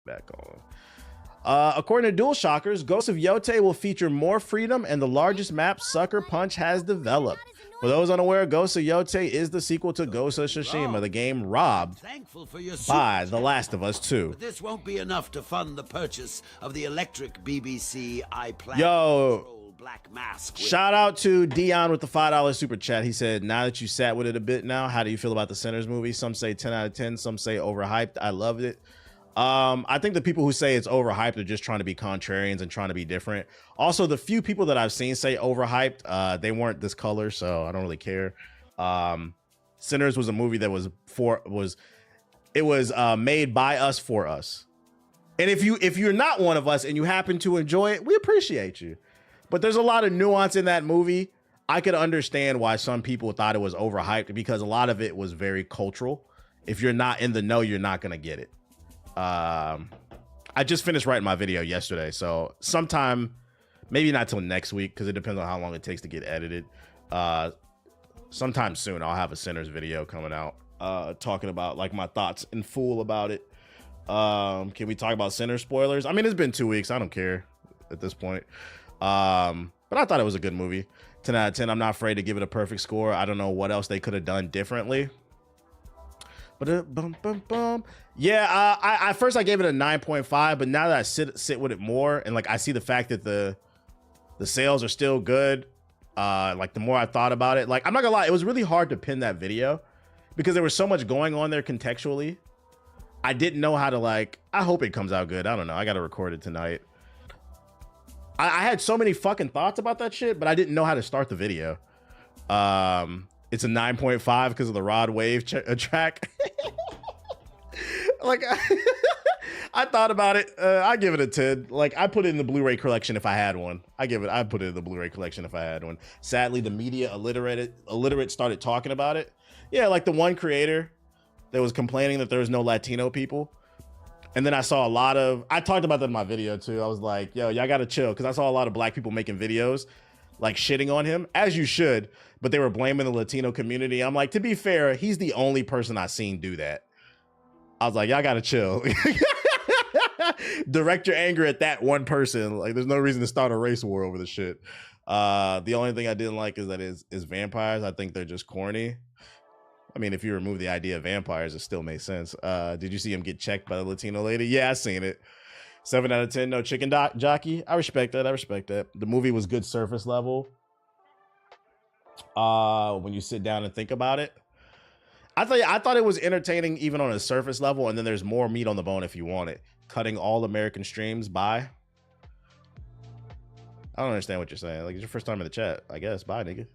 back on. According to Dual Shockers, Ghost of Yotei will feature more freedom and the largest map Sucker Punch has developed. For those unaware, Ghost of Yotei is the sequel to Ghost of Tsushima, the game robbed by The Last of Us 2. But this won't be enough to fund the purchase of the electric BBC iPlanet. Yo, Black Mask. Shout out to Dion with the $5 super chat. He said, now that you sat with it a bit now, how do you feel about the Sinners movie? Some say 10 out of 10, some say overhyped. I loved it. I think the people who say it's overhyped are just trying to be contrarians and trying to be different. Also, the few people that I've seen say overhyped, they weren't this color, so I don't really care. Sinners was a movie that was made by us for us. And if you're not one of us and you happen to enjoy it, we appreciate you. But there's a lot of nuance in that movie. I could understand why some people thought it was overhyped because a lot of it was very cultural. If you're not in the know, you're not gonna get it. I just finished writing my video yesterday, so sometime, maybe not till next week, because it depends on how long it takes to get edited. Sometime soon, I'll have a Sinners video coming out, talking about like my thoughts in full about it. Can we talk about Sinners spoilers? I mean, it's been 2 weeks. I don't care at this point. But I thought it was a good movie. 10 out of 10. I'm not afraid to give it a perfect score. I don't know what else they could have done differently. But yeah, at first I gave it a 9.5, but now that I sit with it more and like I see the fact that the sales are still good, like the more I thought about it, like I'm not gonna lie, it was really hard to pin that video because there was so much going on there contextually. I didn't know how to like, I hope it comes out good. I don't know. I gotta record it tonight. I had so many fucking thoughts about that shit, but I didn't know how to start the video. It's a 9.5 because of the Rod Wave track. Like, I thought about it. I give it a 10. Like, I put it in the Blu-ray collection if I had one. I put it in the Blu-ray collection if I had one. Sadly, the media illiterate started talking about it. Yeah, like the one creator that was complaining that there was no Latino people. And then I saw a lot of, I talked about that in my video too. I was like, yo, y'all gotta chill. Cause I saw a lot of black people making videos like shitting on him, as you should, but they were blaming the Latino community. I'm like, to be fair, he's the only person I've seen do that. I was like, y'all gotta chill. Direct your anger at that one person. Like, there's no reason to start a race war over the shit. The only thing I didn't like is that is vampires. I think they're just corny. I mean, if you remove the idea of vampires, it still makes sense. Did you see him get checked by the Latino lady? Yeah, I seen it. 7 out of 10, no chicken jockey. I respect that. I respect that. The movie was good surface level. When you sit down and think about it, I thought it was entertaining even on a surface level, and then there's more meat on the bone if you want it. Cutting all American streams, bye. I don't understand what you're saying. Like, it's your first time in the chat, I guess. Bye, nigga.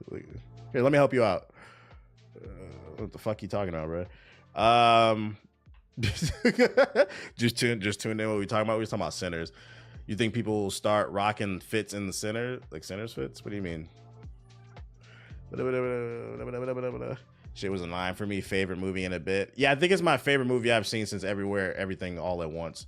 Here, let me help you out. What the fuck you talking about, bro? just tune in. What we talking about? We were talking about Sinners. You think people will start rocking fits in the center, like Sinners fits? What do you mean? Shit was a 9 for me. Favorite movie in a bit. Yeah, I think it's my favorite movie I've seen since Everywhere, Everything, All at Once.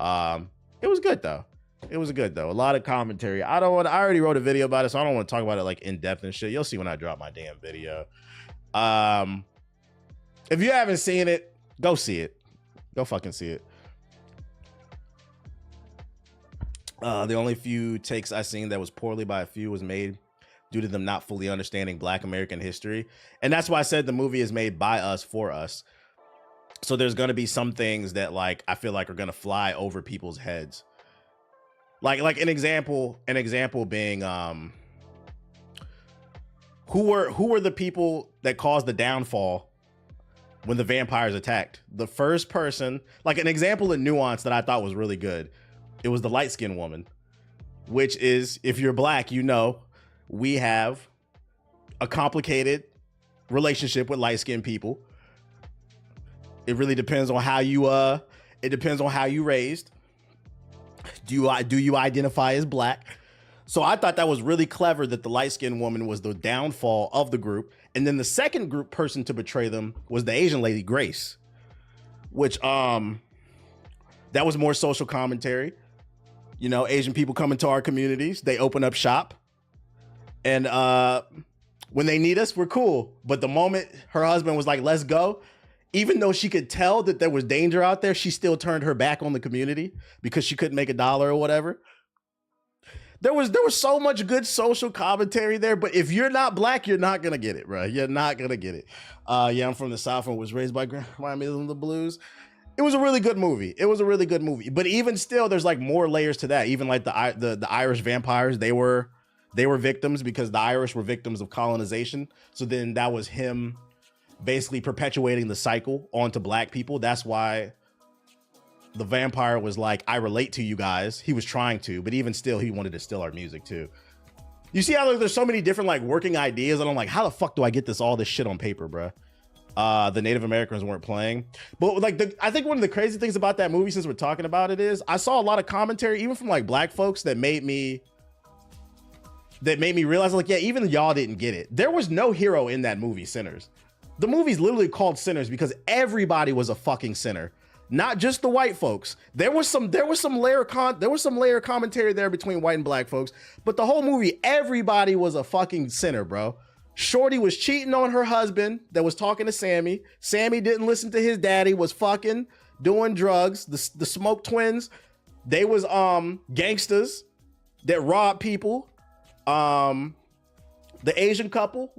It was good though. It was good though. A lot of commentary. I already wrote a video about it, so I don't want to talk about it like in depth and shit. You'll see when I drop my damn video. If you haven't seen it, go see it. Go fucking see it. The only few takes I seen that was poorly by a few was made due to them not fully understanding Black American history. And that's why I said the movie is made by us for us. So there's going to be some things that like I feel like are going to fly over people's heads. Like an example being who were the people that caused the downfall when the vampires attacked? The first person, like an example of nuance that I thought was really good. It was the light-skinned woman, which is, if you're Black, you know, we have a complicated relationship with light-skinned people. It really depends on how you raised. Do you identify as Black? So I thought that was really clever that the light-skinned woman was the downfall of the group. And then the second group person to betray them was the Asian lady, Grace, which that was more social commentary. You know, Asian people come into our communities, they open up shop. And when they need us, we're cool. But the moment her husband was like, let's go, even though she could tell that there was danger out there, she still turned her back on the community because she couldn't make a dollar or whatever. There was so much good social commentary there, but if you're not black, you're not gonna get it, bro. You're not gonna get it. Yeah, I'm from the South and was raised by grandmas in the blues. It was a really good movie. It was a really good movie. But even still, there's like more layers to that. Even like the Irish vampires, they were victims because the Irish were victims of colonization. So then that was him basically perpetuating the cycle onto black people. That's why the vampire was like, I relate to you guys. He was trying to, but even still, he wanted to steal our music too. You see how there's so many different like working ideas, and I'm like, how the fuck do I get all this shit on paper, bro? The Native Americans weren't playing, but like I think one of the crazy things about that movie, since we're talking about it, is I saw a lot of commentary, even from like black folks, that made me realize, like, yeah, even y'all didn't get it. There was no hero in that movie, Sinners. The movie's literally called Sinners because everybody was a fucking sinner. Not just the white folks. There was some layer commentary there between white and black folks, but the whole movie, everybody was a fucking sinner, bro. Shorty was cheating on her husband that was talking to Sammy. Sammy didn't listen to his daddy, was fucking doing drugs. The Smoke twins, they was gangsters that robbed people. The Asian couple,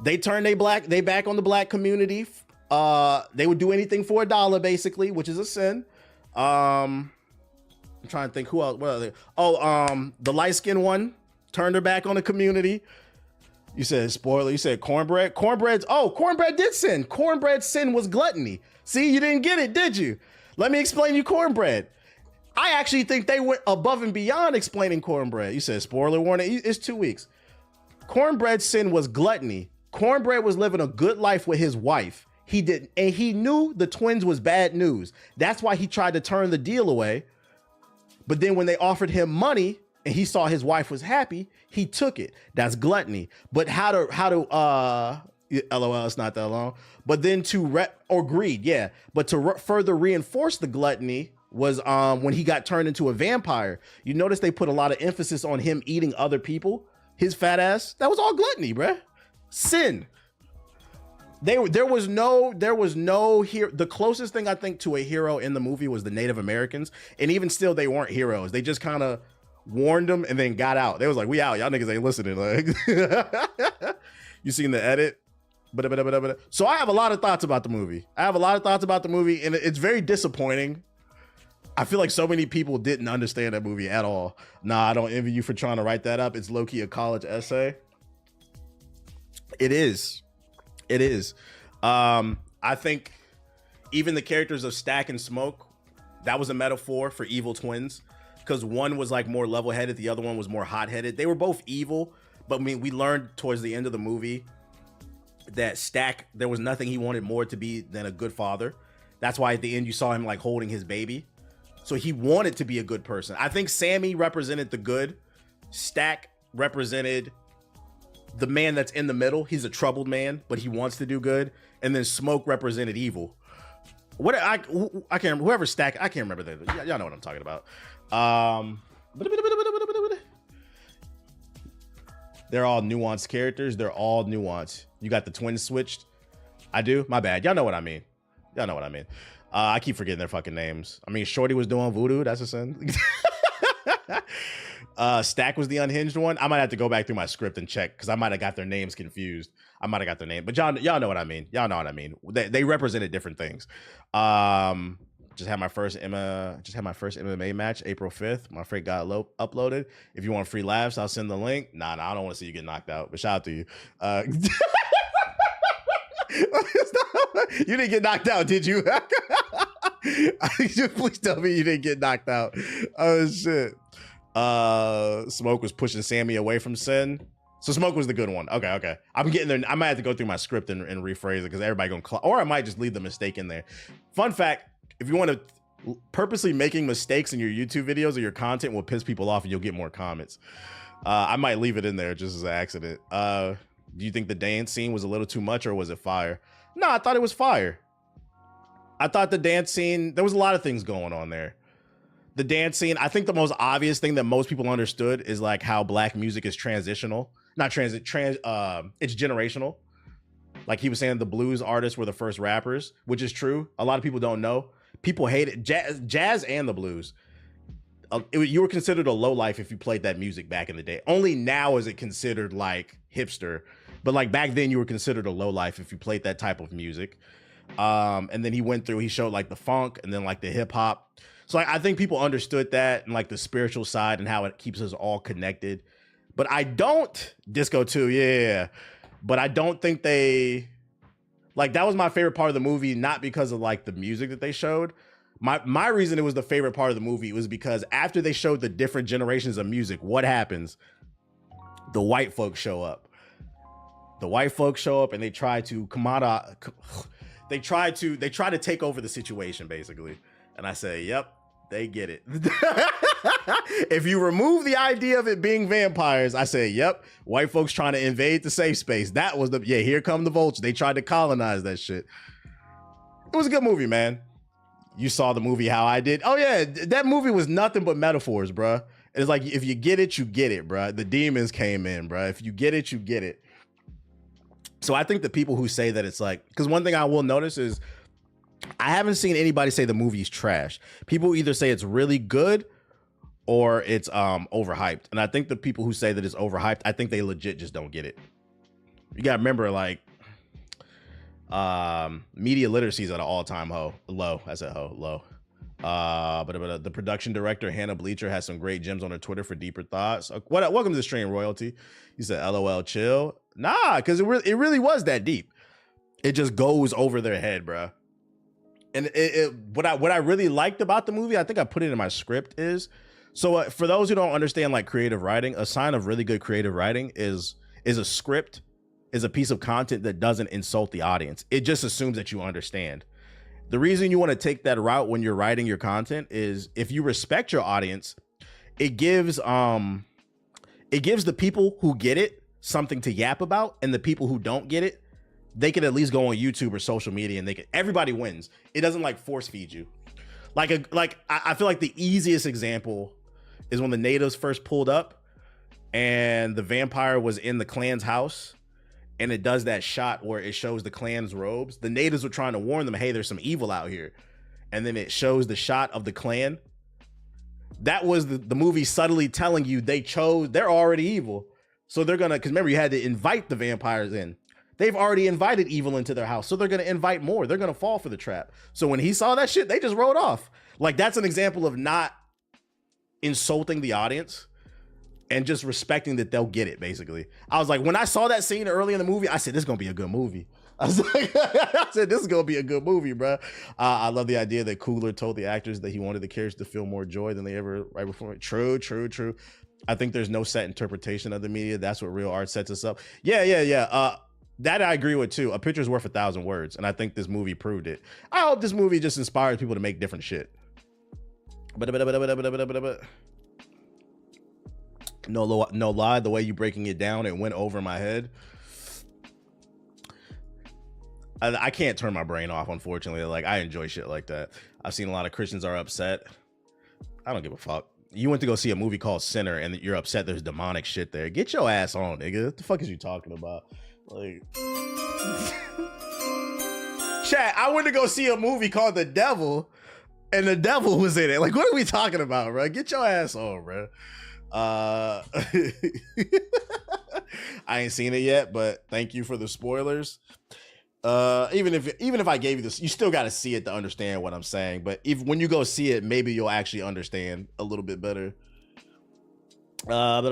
they turned they back on the black community. They would do anything for $1, basically, which is a sin. I'm trying to think who else. What are they? Oh, the light-skinned one turned her back on the community. You said spoiler. You said cornbread. Cornbread did sin. Cornbread's sin was gluttony. See, you didn't get it, did you? Let me explain you cornbread. I actually think they went above and beyond explaining cornbread. You said spoiler warning. It's 2 weeks. Cornbread's sin was gluttony. Cornbread was living a good life with his wife. He didn't, and he knew the twins was bad news. That's why he tried to turn the deal away. But then when they offered him money and he saw his wife was happy, he took it. That's gluttony. But how to LOL, it's not that long. But then or greed, yeah. But to further reinforce the gluttony was when he got turned into a vampire. You notice they put a lot of emphasis on him eating other people. His fat ass, that was all gluttony, bruh. Sin. There was no hero. The closest thing I think to a hero in the movie was the Native Americans, and even still, they weren't heroes. They just kind of warned them and then got out. They was like, "We out, y'all niggas ain't listening." Like, you seen the edit? So I have a lot of thoughts about the movie. And it's very disappointing. I feel like so many people didn't understand that movie at all. Nah, I don't envy you for trying to write that up. It's low-key a college essay. It is. I think even the characters of Stack and Smoke, that was a metaphor for evil twins, because one was like more level-headed, the other one was more hot-headed. They were both evil, but I mean, we learned towards the end of the movie that Stack, there was nothing he wanted more to be than a good father. That's why at the end you saw him like holding his baby. So he wanted to be a good person. I think Sammy represented the good. Stack represented the man that's in the middle. He's a troubled man, but he wants to do good. And then Smoke represented evil. I can't remember. Whoever Stack, I can't remember that. Y'all know what I'm talking about. They're all nuanced characters. They're all nuanced. You got the twins switched. I do? My bad. Y'all know what I mean. I keep forgetting their fucking names. I mean, Shorty was doing voodoo. That's a sin. Stack was the unhinged one. I might have to go back through my script and check because I might have got their names confused. But y'all know what I mean. They represented different things. Just had my first MMA match April 5th. My freak got uploaded. If you want free laughs, I'll send the link. Nah, I don't want to see you get knocked out. But shout out to you. You didn't get knocked out, did you? Please tell me you didn't get knocked out. Oh shit. Smoke was pushing Sammy away from Sin. So Smoke was the good one. Okay. I'm getting there. I might have to go through my script and rephrase it because everybody gonna or I might just leave the mistake in there. Fun fact, if you want to purposely making mistakes in your YouTube videos or your content will piss people off and you'll get more comments. I might leave it in there just as an accident. Do you think the dance scene was a little too much or was it fire? No, I thought it was fire. I thought the dance scene, there was a lot of things going on there. The dance scene, I think the most obvious thing that most people understood is like how black music is transitional. Not it's generational. Like he was saying the blues artists were the first rappers, which is true. A lot of people don't know. People hate it. Jazz and the blues. You were considered a lowlife if you played that music back in the day. Only now is it considered like hipster. But like back then you were considered a lowlife if you played that type of music. And then he showed like the funk and then like the hip hop. So like, I think people understood that and like the spiritual side and how it keeps us all connected. But I don't disco too. Yeah. But I don't think they like, that was my favorite part of the movie, not because of like the music that they showed. My reason it was the favorite part of the movie was because after they showed the different generations of music, what happens? The white folks show up. The white folks show up and they try to they try to take over the situation basically. And I say, yep, they get it. If you remove the idea of it being vampires, I say, yep, white folks trying to invade the safe space. That was here come the vultures. They tried to colonize that shit. It was a good movie, man. You saw the movie how I did. Oh yeah, that movie was nothing but metaphors, bruh. It's like, if you get it, you get it, bruh. The demons came in, bruh. If you get it, you get it. So I think the people who say that it's like, because one thing I will notice is I haven't seen anybody say the movie's trash. People either say it's really good or it's overhyped. And I think the people who say that it's overhyped, I think they legit just don't get it. You gotta remember, like, media literacy is at an all-time low. I said low. But the production director Hannah Bleacher has some great gems on her Twitter for deeper thoughts. Welcome to the stream, Royalty. He said, "LOL, chill." Nah, because it really was that deep. It just goes over their head, bro. And what I really liked about the movie, I think I put it in my script, is so for those who don't understand like creative writing, a sign of really good creative writing is a script, is a piece of content that doesn't insult the audience. It just assumes that you understand. The reason you want to take that route when you're writing your content is if you respect your audience, it gives the people who get it something to yap about, and the people who don't get it, they can at least go on YouTube or social media and everybody wins. It doesn't like force feed you. I feel like the easiest example is when the natives first pulled up and the vampire was in the clan's house. And it does that shot where it shows the clan's robes. The natives were trying to warn them, hey, there's some evil out here. And then it shows the shot of the clan. That was the movie subtly telling you they're already evil. So they're gonna, because remember, you had to invite the vampires in. They've already invited evil into their house. So they're gonna invite more. They're gonna fall for the trap. So when he saw that shit, they just rode off. Like, that's an example of not insulting the audience and just respecting that they'll get it, basically. I was like, when I saw that scene early in the movie, I said, this is going to be a good movie. I said, this is going to be a good movie, bro. I love the idea that Coogler told the actors that he wanted the characters to feel more joy than they ever right before. True. I think there's no set interpretation of the media. That's what real art sets us up. Yeah. That I agree with, too. A picture's worth 1,000 words, and I think this movie proved it. I hope this movie just inspires people to make different shit. No lie, the way you breaking it down, it went over my head. I can't turn my brain off, unfortunately. Like, I enjoy shit like that. I've seen a lot of Christians are upset. I don't give a fuck. You went to go see a movie called Sinner and you're upset there's demonic shit there. Get your ass on, nigga. What the fuck is you talking about? Like, chat, I went to go see a movie called The Devil and the devil was in it. Like, what are we talking about, bro? Get your ass on, bro. I ain't seen it yet, but thank you for the spoilers. Even if I gave you this, you still got to see it to understand what I'm saying. But when you go see it, maybe you'll actually understand a little bit better. I love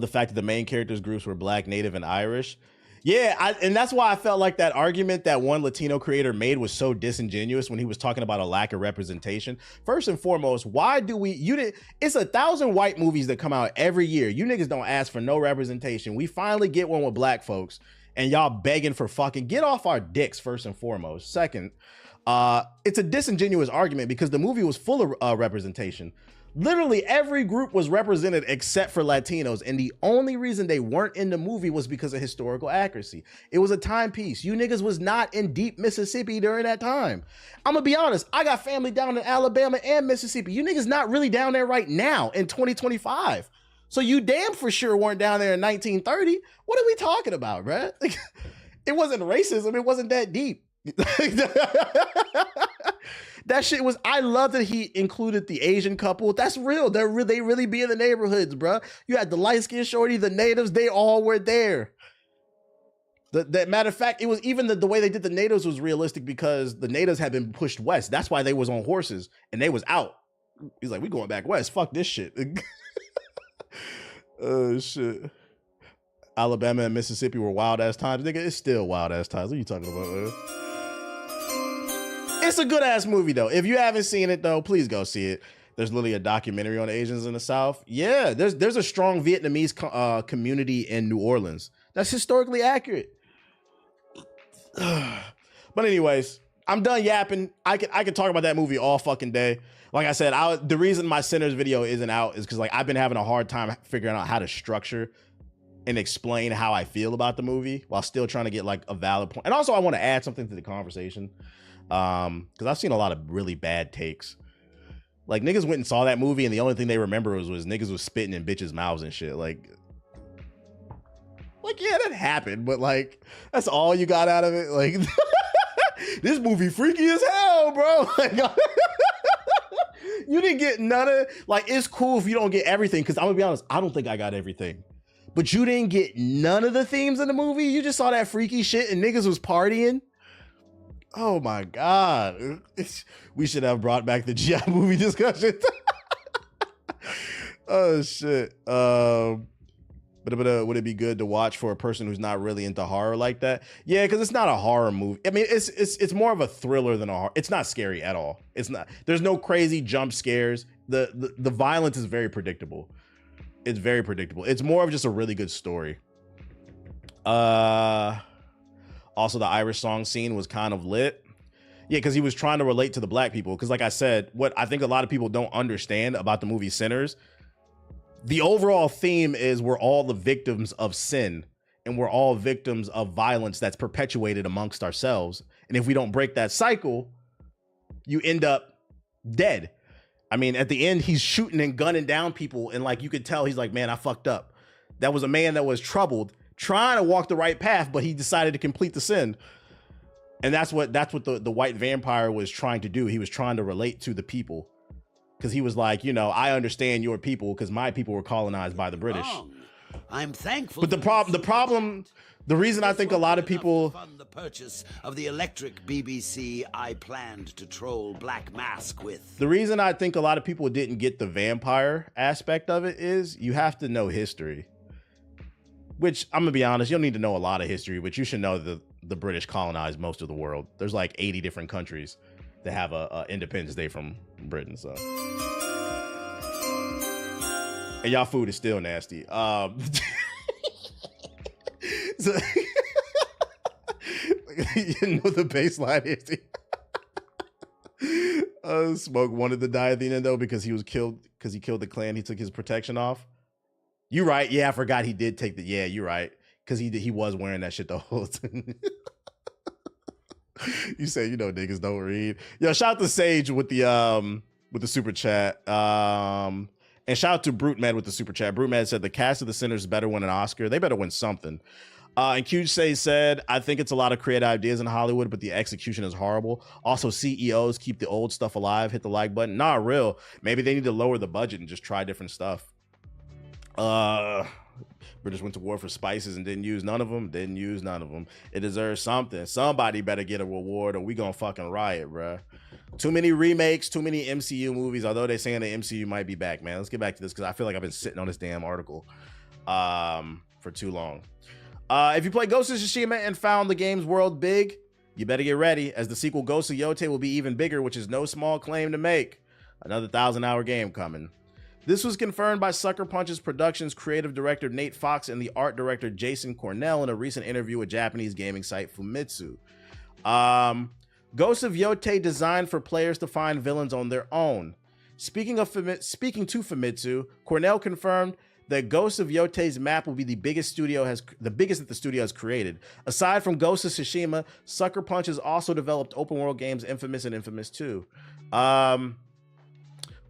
the fact that the main characters groups were Black, Native, and Irish. Yeah, and that's why I felt like that argument that one Latino creator made was so disingenuous when he was talking about a lack of representation. First and foremost, why do it's 1,000 white movies that come out every year. You niggas don't ask for no representation. We finally get one with black folks and y'all begging for fucking get off our dicks, first and foremost. Second, it's a disingenuous argument because the movie was full of representation. Literally every group was represented except for Latinos, and the only reason they weren't in the movie was because of historical accuracy. It was a timepiece. You niggas was not in deep Mississippi during that time. I'm gonna be honest, I got family down in Alabama and Mississippi. You niggas not really down there right now in 2025. So you damn for sure weren't down there in 1930. What are we talking about, bruh? Like, it wasn't racism. It wasn't that deep. That shit was. I love that he included the Asian couple. That's real. They really be in the neighborhoods, bruh. You had the light skinned shorty, the natives. They all were there. The matter of fact, it was even the way they did the natives was realistic because the natives had been pushed west. That's why they was on horses and they was out. He's like, we going back west. Fuck this shit. Oh shit. Alabama and Mississippi were wild ass times. Nigga, it's still wild ass times. What are you talking about, man? It's a good ass movie though. If you haven't seen it though, please go see it. There's literally a documentary on Asians in the South. Yeah, there's a strong Vietnamese community in New Orleans. That's historically accurate. But anyways, I'm done yapping. I could talk about that movie all fucking day. Like I said, the reason my Sinners video isn't out is because like I've been having a hard time figuring out how to structure and explain how I feel about the movie while still trying to get like a valid point. And also I want to add something to the conversation. Because I've seen a lot of really bad takes. Like niggas went and saw that movie and the only thing they remember was niggas was spitting in bitches' mouths and shit. Like yeah, that happened, but like that's all you got out of it. Like this movie freaky as hell, bro. Like, you didn't get none of like. It's cool if you don't get everything because I'm gonna be honest, I don't think I got everything. But you didn't get none of the themes in the movie. You just saw that freaky shit and niggas was partying. Oh my god, we should have brought back the GI movie discussion. Oh shit. But would it be good to watch for a person who's not really into horror like that? Yeah, because it's not a horror movie. I mean, it's more of a thriller than a horror. It's not scary at all. It's not. There's no crazy jump scares. The violence is very predictable. It's very predictable. It's more of just a really good story. Also, the Irish song scene was kind of lit. Yeah, because he was trying to relate to the black people. Because like I said, what I think a lot of people don't understand about the movie Sinners, the overall theme is we're all the victims of sin and we're all victims of violence that's perpetuated amongst ourselves. And if we don't break that cycle, you end up dead. I mean, at the end, he's shooting and gunning down people. And like, you could tell he's like, man, I fucked up. That was a man that was troubled, trying to walk the right path, but he decided to complete the sin. And that's what the white vampire was trying to do. He was trying to relate to the people. Because he was like, you know, I understand your people because my people were colonized by the British. I'm thankful. But the reason I think a lot of people fund the purchase of the electric BBC I planned to troll Black Mask with. The reason I think a lot of people didn't get the vampire aspect of it is you have to know history. Which I'm gonna be honest, you don't need to know a lot of history, but you should know that the British colonized most of the world. There's like 80 different countries that have a Independence Day from Britain, so. And y'all food is still nasty. So, you know the baseline is Smoke wanted to die at the end though because he killed the Klan. He took his protection off. You right. Yeah, I forgot he did take the. Yeah, you're right. Because he was wearing that shit the whole time. You say, you know, niggas don't read. Yo, shout out to Sage with the super chat. And shout out to Brute Man with the super chat. Brute Man said the cast of The Sinners better win an Oscar. They better win something. And QJ said, I think it's a lot of creative ideas in Hollywood, but the execution is horrible. Also, CEOs keep the old stuff alive. Hit the like button. Not real. Maybe they need to lower the budget and just try different stuff. British went to war for spices and didn't use none of them. It deserves something. Somebody better get a reward or we gonna fucking riot, bruh. Too many remakes, too many MCU movies, although they're saying the MCU might be back, man. Let's get back to this because I feel like I've been sitting on this damn article for too long. If you play Ghost of Tsushima and found the game's world big, you better get ready, as the sequel Ghost of Yotei will be even bigger, which is no small claim to make. Another 1,000-hour game coming. This was confirmed by Sucker Punch's Productions creative director Nate Fox and the art director Jason Cornell in a recent interview with Japanese gaming site Famitsu. Ghost of Yotei designed for players to find villains on their own. Speaking to Famitsu, Cornell confirmed that Ghost of Yotei's map will be the biggest that the studio has created. Aside from Ghost of Tsushima, Sucker Punch has also developed open world games Infamous and Infamous 2.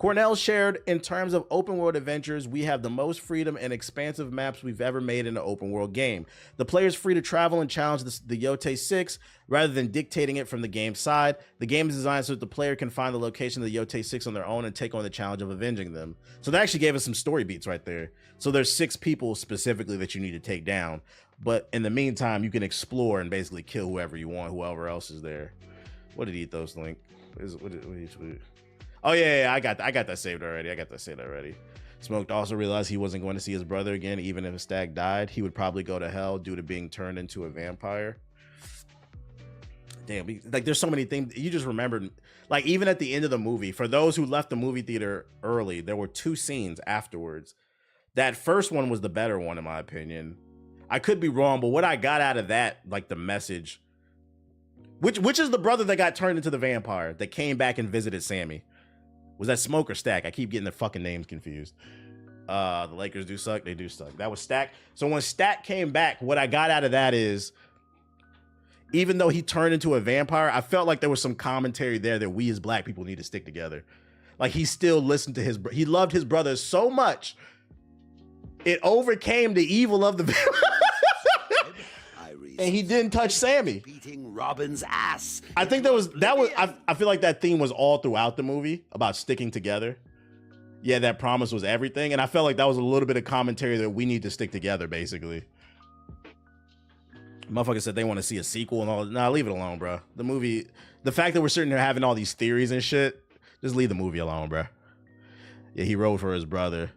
Cornell shared, in terms of open world adventures, we have the most freedom and expansive maps we've ever made in an open world game. The player's free to travel and challenge the Yotei 6 rather than dictating it from the game's side. The game is designed so that the player can find the location of the Yotei 6 on their own and take on the challenge of avenging them. So they actually gave us some story beats right there. So there's 6 people specifically that you need to take down. But in the meantime, you can explore and basically kill whoever you want, whoever else is there. What did Ethos link? Oh yeah, I got that saved already. Smoked also realized he wasn't going to see his brother again, even if his stag died. He would probably go to hell due to being turned into a vampire. Damn, like there's so many things you just remembered. Like even at the end of the movie, for those who left the movie theater early, there were 2 scenes afterwards. That first one was the better one, in my opinion. I could be wrong, but what I got out of that, like the message, which is the brother that got turned into the vampire that came back and visited Sammy. Was that Smoke or Stack? I keep getting their fucking names confused. The Lakers do suck. They do suck. That was Stack. So when Stack came back, what I got out of that is, even though he turned into a vampire, I felt like there was some commentary there that we as black people need to stick together. Like he still listened to he loved his brother so much, it overcame the evil of the vampire. And he didn't touch Sammy. Beating Robin's ass. I think I feel like that theme was all throughout the movie about sticking together. Yeah, that promise was everything. And I felt like that was a little bit of commentary that we need to stick together, basically. Motherfucker said they want to see a sequel and all. Nah, leave it alone, bro. The fact that we're sitting there having all these theories and shit, just leave the movie alone, bro. Yeah, he rode for his brother.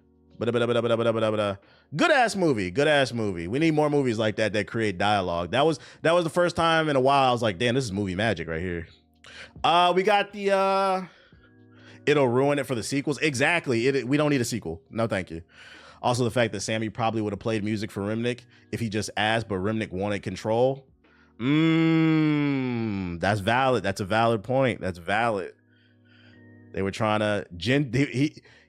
Good ass movie. We need more movies like that create dialogue. That was the first time in a while I was like, damn, this is movie magic right here. We got the it'll ruin it for the sequels. Exactly. We don't need a sequel. No, thank you. Also, the fact that Sammy probably would have played music for Remnick if he just asked, but Remnick wanted control. That's valid. That's a valid point. That's valid. They were trying to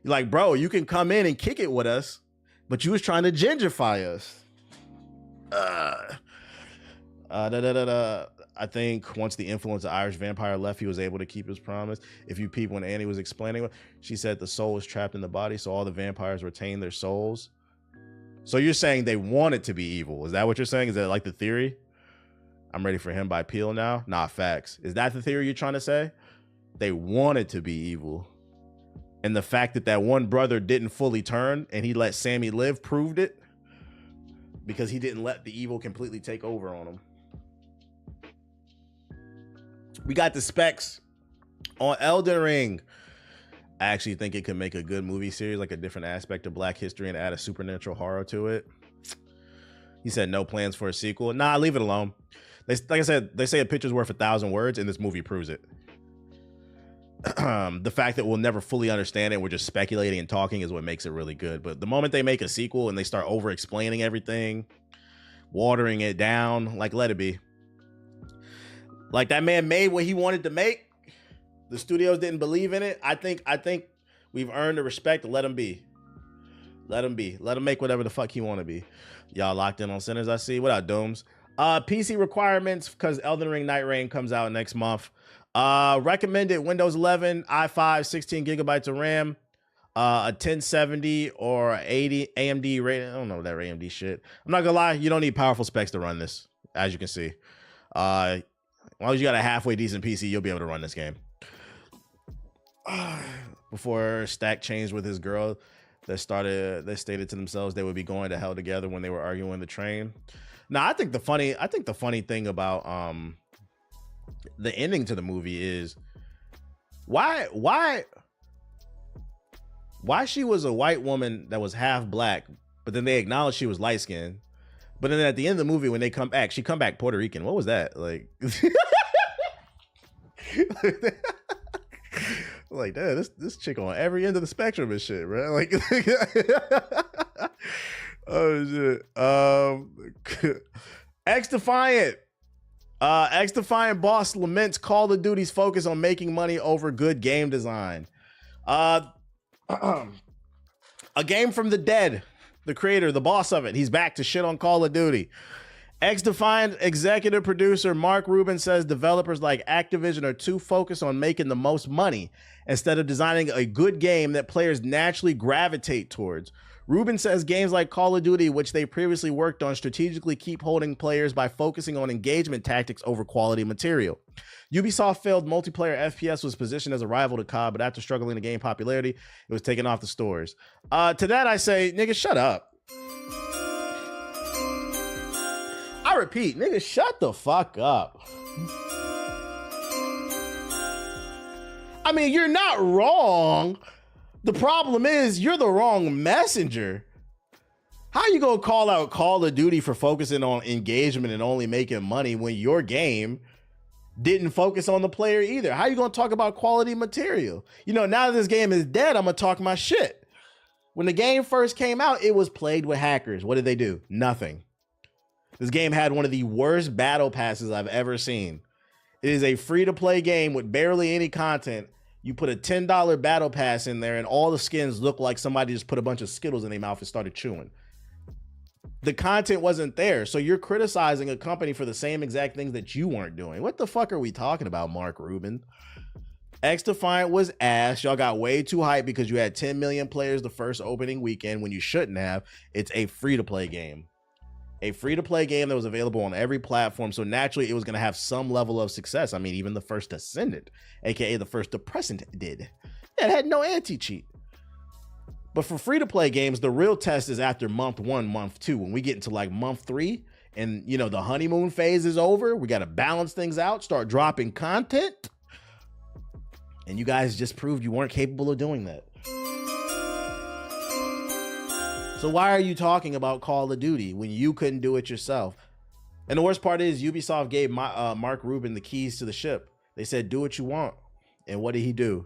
like, bro, you can come in and kick it with us, but you was trying to gingerfy us. I think once the influence of Irish vampire left, he was able to keep his promise. If you peep when Annie was explaining, she said the soul is trapped in the body, so all the vampires retain their souls. So you're saying they want it to be evil. Is that what you're saying? Is that like the theory? I'm Ready for Him by Peel now? Nah, facts. Is that the theory you're trying to say? They want it to be evil. And the fact that one brother didn't fully turn and he let Sammy live proved it, because he didn't let the evil completely take over on him. We got the specs on Elden Ring. I actually think it could make a good movie series, like a different aspect of Black history and add a supernatural horror to it. He said no plans for a sequel. Nah, leave it alone. Like I said, they say a picture's worth 1,000 words, and this movie proves it. The fact that we'll never fully understand it, we're just speculating and talking, is what makes it really good. But the moment they make a sequel and they start over explaining everything, watering it down, like, let it be. Like, that man made what he wanted to make. The studios didn't believe in it. I think we've earned the respect to let him be. Let him be. Let him make whatever the fuck he want to be. Y'all locked in on Sinners, I see. What up, Dooms? PC requirements, because Elden Ring Night Rain comes out next month. Recommended Windows 11, i5, 16 gigabytes of RAM, a 1070 or 80 AMD rating. I don't know that AMD shit. I'm not gonna lie, you don't need powerful specs to run this, as you can see. As long as you got a halfway decent PC, you'll be able to run this game. Before Stack changed with his girl, they stated to themselves they would be going to hell together when they were arguing in the train. Now, I think the funny thing about the ending to the movie is why she was a white woman that was half black, but then they acknowledged she was light skinned. But then at the end of the movie, when they come back, she come back Puerto Rican. What was that? Like, like, damn, this chick on every end of the spectrum and shit, right? Like, oh shit. X Defiant. X Defiant boss laments Call of Duty's focus on making money over good game design. A game from the dead. The creator, the boss of it, he's back to shit on Call of Duty. X-Defined executive producer Mark Rubin says developers like Activision are too focused on making the most money instead of designing a good game that players naturally gravitate towards. Rubin says games like Call of Duty, which they previously worked on, strategically keep holding players by focusing on engagement tactics over quality material. Ubisoft failed multiplayer FPS was positioned as a rival to COD, but after struggling to gain popularity, it was taken off the stores. To that I say, nigga, shut up. I repeat, nigga, shut the fuck up. I mean, you're not wrong. The problem is you're the wrong messenger. How you gonna call out Call of Duty for focusing on engagement and only making money when your game didn't focus on the player either? How you gonna talk about quality material? You know, now that this game is dead, I'm gonna talk my shit. When the game first came out, it was played with hackers. What did they do? Nothing. This game had one of the worst battle passes I've ever seen. It is a free-to-play game with barely any content. You put a $10 battle pass in there and all the skins look like somebody just put a bunch of Skittles in their mouth and started chewing. The content wasn't there. So you're criticizing a company for the same exact things that you weren't doing. What the fuck are we talking about, Mark Rubin? X-Defiant was ass. Y'all got way too hyped because you had 10 million players the first opening weekend when you shouldn't have. It's a free-to-play game. A free-to-play game that was available on every platform, so naturally it was going to have some level of success. I mean, even the first Ascendant, aka the first Depressant, did. It had no anti-cheat. But for free-to-play games, the real test is after month 1, month 2. When we get into like month 3, and you know the honeymoon phase is over, we got to balance things out, start dropping content. And you guys just proved you weren't capable of doing that. So why are you talking about Call of Duty when you couldn't do it yourself? And the worst part is Ubisoft gave Mark Rubin the keys to the ship. They said, do what you want. And what did he do?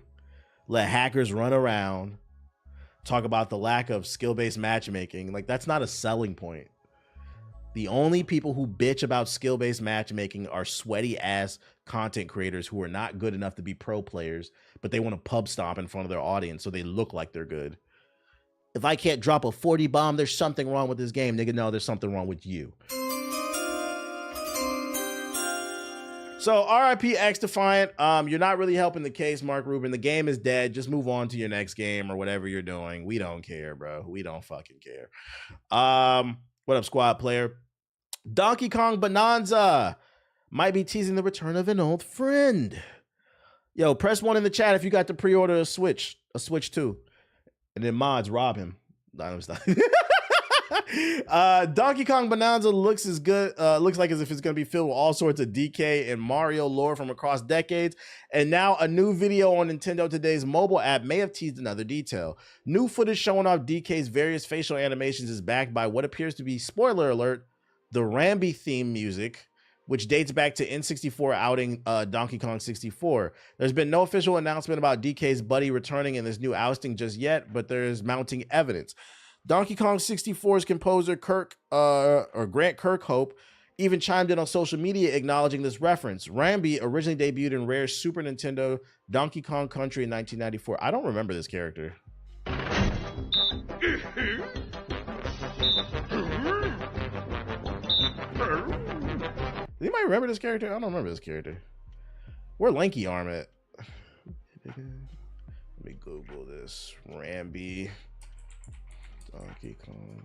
Let hackers run around, talk about the lack of skill-based matchmaking. Like, that's not a selling point. The only people who bitch about skill-based matchmaking are sweaty-ass content creators who are not good enough to be pro players, but they want to pub stomp in front of their audience so they look like they're good. If I can't drop a 40 bomb, there's something wrong with this game. Nigga, no, there's something wrong with you. So RIP X-Defiant, you're not really helping the case, Mark Rubin. The game is dead. Just move on to your next game or whatever you're doing. We don't care, bro. We don't fucking care. What up, squad player? Donkey Kong Bonanza might be teasing the return of an old friend. Yo, press 1 in the chat if you got to pre-order a Switch 2. And then mods rob him. Donkey Kong Bonanza looks as good. Looks like as if it's going to be filled with all sorts of DK and Mario lore from across decades. And now a new video on Nintendo Today's mobile app may have teased another detail. New footage showing off DK's various facial animations is backed by what appears to be, spoiler alert, the Rambi theme music, which dates back to N64 outing Donkey Kong 64. There's been no official announcement about DK's buddy returning in this new ousting just yet, but there's mounting evidence. Donkey Kong 64's composer Grant Kirkhope even chimed in on social media acknowledging this reference. Rambi originally debuted in Rare's Super Nintendo Donkey Kong Country in 1994. I don't remember this character. Does anybody remember this character? I don't remember this character. Where Lanky Arm at? Let me Google this. Rambi. Donkey Kong.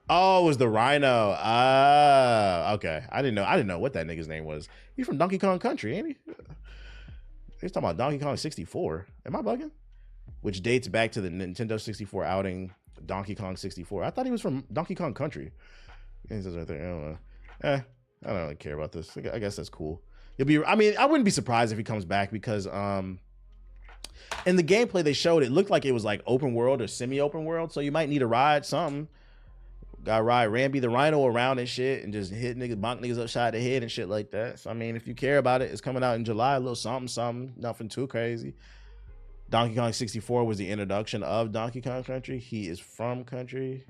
Oh, it was the Rhino. Ah, okay. I didn't know what that nigga's name was. He's from Donkey Kong Country, ain't he? He's talking about Donkey Kong 64. Am I bugging? Which dates back to the Nintendo 64 outing Donkey Kong 64. I thought he was from Donkey Kong Country. He says right there. I don't know. I don't really care about this. I guess that's cool. I wouldn't be surprised if he comes back because in the gameplay they showed, it looked like it was like open world or semi-open world. So you might need to ride something. Gotta ride Rambi the Rhino around and shit and just hit niggas, bonk niggas upside the head and shit like that. So I mean, if you care about it, it's coming out in July, a little something, nothing too crazy. Donkey Kong 64 was the introduction of Donkey Kong Country. He is from Country.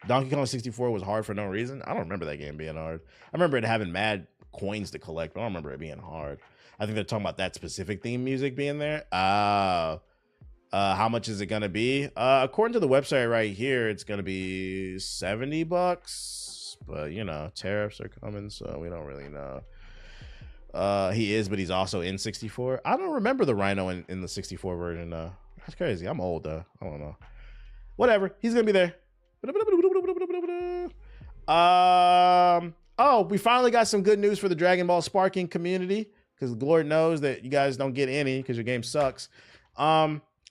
Donkey Kong 64 was hard for no reason. I don't remember that game being hard. I remember it having mad coins to collect, but I don't remember it being hard. I think they're talking about that specific theme music being there. How much is it gonna be? According to the website right here, it's gonna be $70, but you know, tariffs are coming, so we don't really know. He is, but he's also in 64. I don't remember the Rhino in the 64 version. That's crazy. I'm old though. I don't know. Whatever. He's gonna be there. Oh, we finally got some good news for the Dragon Ball Sparking community, because Lord knows that you guys don't get any because your game sucks.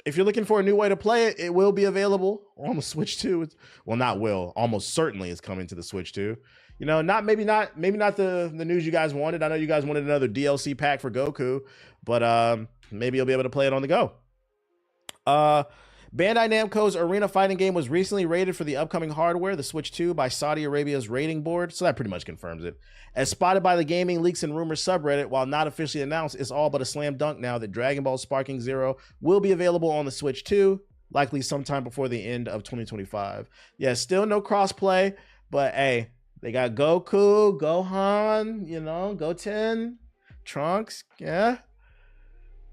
If you're looking for a new way to play it, it will be available on the Switch 2. Well, not will, almost certainly is coming to the Switch 2. You know, maybe not the news you guys wanted. I know you guys wanted another DLC pack for Goku, but maybe you'll be able to play it on the go. Bandai Namco's arena fighting game was recently rated for the upcoming hardware, the Switch 2, by Saudi Arabia's rating board, so that pretty much confirms it. As spotted by the Gaming Leaks and Rumors subreddit, while not officially announced, it's all but a slam dunk now that Dragon Ball Sparking Zero will be available on the Switch 2, likely sometime before the end of 2025. Yeah, still no crossplay, but hey, they got Goku, Gohan, you know, Goten, Trunks, yeah.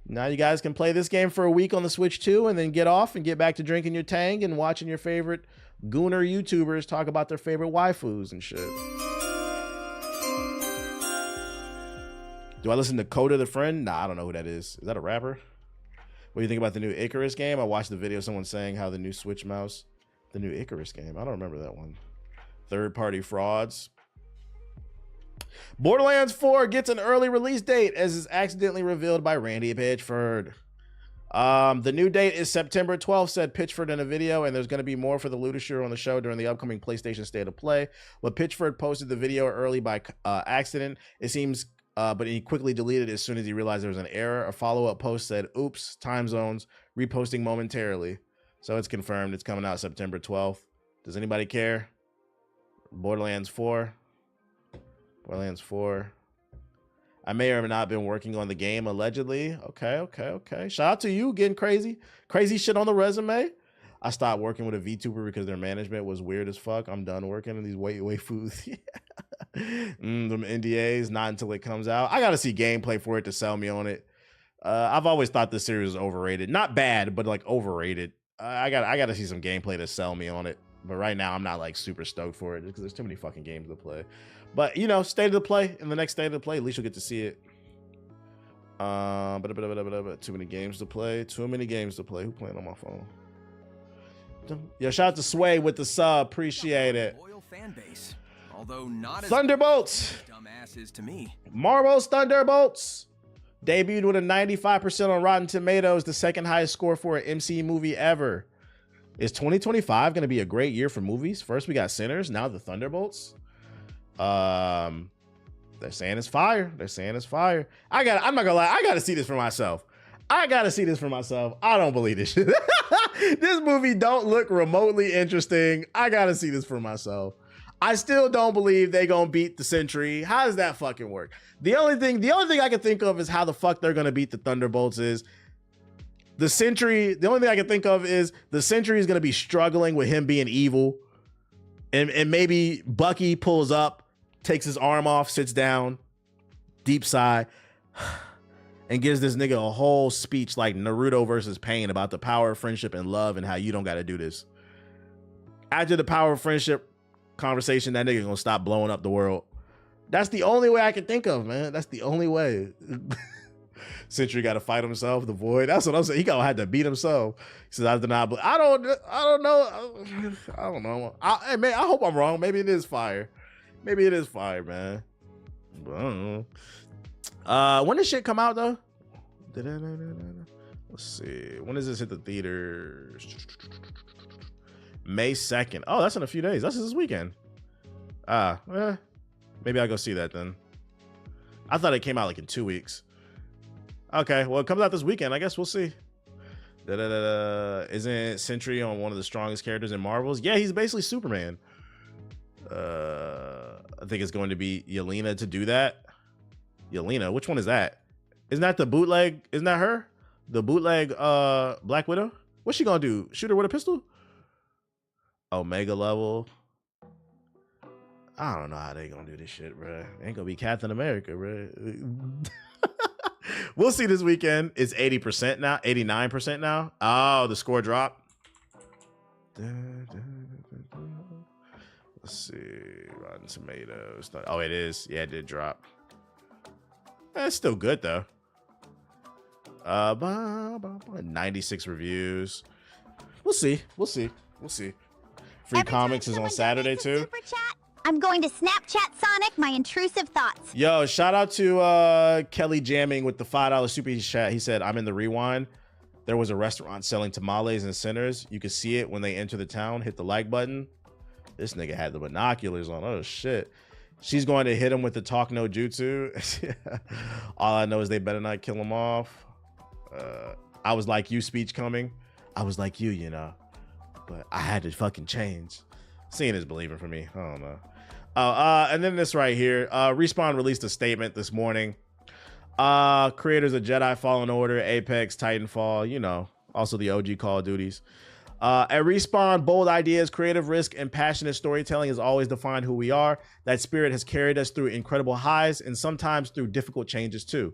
Now you guys can play this game for a week on the Switch 2 and then get off and get back to drinking your Tang and watching your favorite gooner YouTubers talk about their favorite waifus and shit. Do I listen to Coda the Friend? Nah, I don't know who that is. Is that a rapper? What do you think about the new Icarus game? I watched the video of someone saying how the new Switch mouse, the new Icarus game. I don't remember that one. Third-party frauds. Borderlands 4 gets an early release date, as is accidentally revealed by Randy Pitchford. The new date is September 12th, said Pitchford in a video, and there's going to be more for the Ludishire on the show during the upcoming PlayStation State of Play. But Pitchford posted the video early by accident, it seems, but he quickly deleted it as soon as he realized there was an error. A follow-up post said, oops, time zones, reposting momentarily. So it's confirmed. It's coming out September 12th. Does anybody care? Borderlands 4. Borderlands 4. I may or may not have been working on the game, allegedly. Okay. Shout out to you, getting crazy shit on the resume. I stopped working with a VTuber because their management was weird as fuck. I'm done working in these waifus. Them NDAs, not until it comes out. I gotta see gameplay for it to sell me on it. I've always thought this series was overrated. Not bad, but like overrated. I gotta see some gameplay to sell me on it. But right now, I'm not like super stoked for it because there's too many fucking games to play. But you know, state of the play, in the next state of the play, at least you'll get to see it. Too many games to play. Too many games to play. Who playing on my phone? Yeah, shout out to Sway with the sub. Appreciate it. Loyal fan base, although not as Thunderbolts. Dumbasses to me. Marvel's Thunderbolts debuted with a 95% on Rotten Tomatoes, the second highest score for an MCU movie ever. Is 2025 going to be a great year for movies? First we got Sinners, now the Thunderbolts. They're saying it's fire. I'm not gonna lie, I gotta see this for myself. I don't believe this shit. This movie don't look remotely interesting. I gotta see this for myself. I still don't believe they gonna beat the Sentry. How does that fucking work? The only thing I can think of is how the fuck they're gonna beat the Thunderbolts is the Sentry. The only thing I can think of is the Sentry is gonna be struggling with him being evil. And maybe Bucky pulls up, takes his arm off, sits down, deep sigh, and gives this nigga a whole speech like Naruto versus Pain about the power of friendship and love and how you don't got to do this. After the power of friendship conversation, that nigga gonna stop blowing up the world. That's the only way I can think of, man. That's the only way. Sentry got to fight himself, the Void. That's what I'm saying. He gonna have to beat himself. He says, I don't know. I don't know. Man, I hope I'm wrong. Maybe it is fire. Man. But I don't know. When does shit come out though? Let's see. When does this hit the theaters? May 2nd. Oh, that's in a few days. That's this weekend. Maybe I'll go see that then. I thought it came out like in 2 weeks. Okay, well, it comes out this weekend. I guess we'll see. Isn't Sentry on one of the strongest characters in Marvels? Yeah, he's basically Superman. I think it's going to be Yelena to do that. Yelena, which one is that? Isn't that the bootleg? Isn't that her? The bootleg Black Widow? What's she gonna do? Shoot her with a pistol? Omega level. I don't know how they gonna do this shit, bro. Ain't gonna be Captain America, bro. We'll see this weekend. It's 80% now, 89% now. Oh, the score dropped. Let's see. Rotten Tomatoes. Oh, it is. Yeah, it did drop. It's still good though. 96 reviews. We'll see. Free Comics is on Saturday too. I'm going to Snapchat Sonic my intrusive thoughts. Yo, shout out to Kelly Jamming with the $5 super chat. He said, I'm in the rewind. There was a restaurant selling tamales and centers. You could see it when they enter the town. Hit the like button. This nigga had the binoculars on. Oh shit. She's going to hit him with the talk no jutsu. All I know is they better not kill him off. I was like you speech coming. I was like you, you know. But I had to fucking change. Seeing is believing for me. I don't know. And then this right here. Respawn released a statement this morning. Creators of Jedi Fallen Order, Apex, Titanfall, you know, also the OG Call of Duties. At Respawn, bold ideas, creative risk, and passionate storytelling has always defined who we are. That spirit has carried us through incredible highs and sometimes through difficult changes too.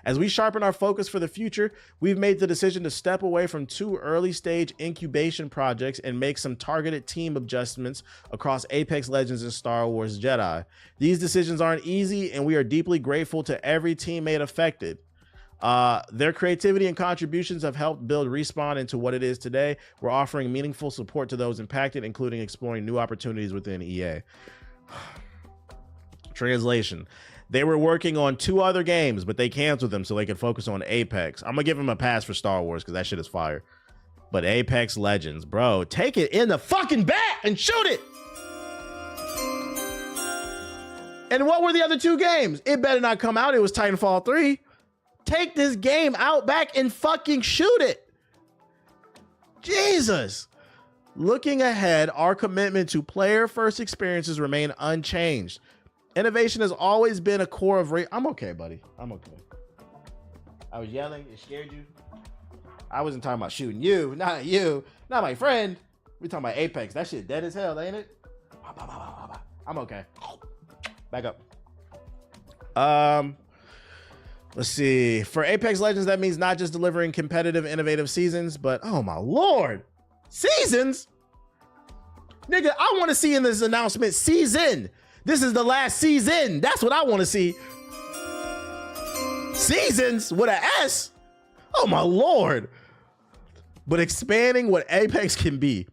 As we sharpen our focus for the future, we've made the decision to step away from 2 early-stage incubation projects and make some targeted team adjustments across Apex Legends and Star Wars Jedi. These decisions aren't easy, and we are deeply grateful to every teammate affected. Their creativity and contributions have helped build Respawn into what it is today. We're offering meaningful support to those impacted, including exploring new opportunities within EA. Translation. They were working on 2 other games, but they canceled them so they could focus on Apex. I'm gonna give them a pass for Star Wars because that shit is fire. But Apex Legends, bro, take it in the fucking bat and shoot it. And what were the other 2 games? It better not come out. It was Titanfall 3. Take this game out back and fucking shoot it. Jesus. Looking ahead, our commitment to player-first experiences remain unchanged. Innovation has always been a core of... I'm okay, buddy. I'm okay. I was yelling. It scared you? I wasn't talking about shooting you. Not you. Not my friend. We're talking about Apex. That shit dead as hell, ain't it? I'm okay. Back up. Let's see. For Apex Legends, that means not just delivering competitive, innovative seasons, but oh my lord, seasons? Nigga, I want to see in this announcement season. This is the last season. That's what I want to see. Seasons with an S? Oh my lord. But expanding what Apex can be.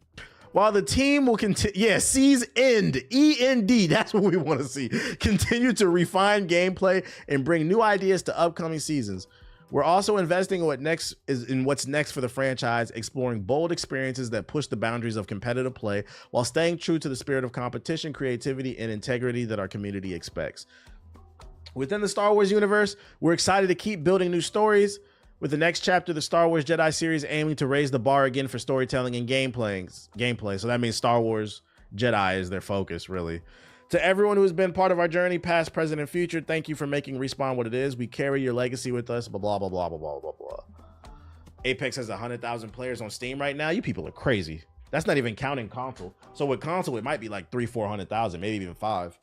While the team will continue, end, E-N-D, that's what we want to see. Continue to refine gameplay and bring new ideas to upcoming seasons. We're also investing in what's next for the franchise, exploring bold experiences that push the boundaries of competitive play while staying true to the spirit of competition, creativity, and integrity that our community expects. Within the Star Wars universe, we're excited to keep building new stories, with the next chapter of the Star Wars Jedi series aiming to raise the bar again for storytelling and gameplay. So that means Star Wars Jedi is their focus, really. To everyone who has been part of our journey, past, present, and future, thank you for making Respawn what it is. We carry your legacy with us, blah, blah, blah, blah, blah, blah, blah, blah. Apex has 100,000 players on Steam right now. You people are crazy. That's not even counting console. So with console, it might be like 300,000-400,000, maybe even 5.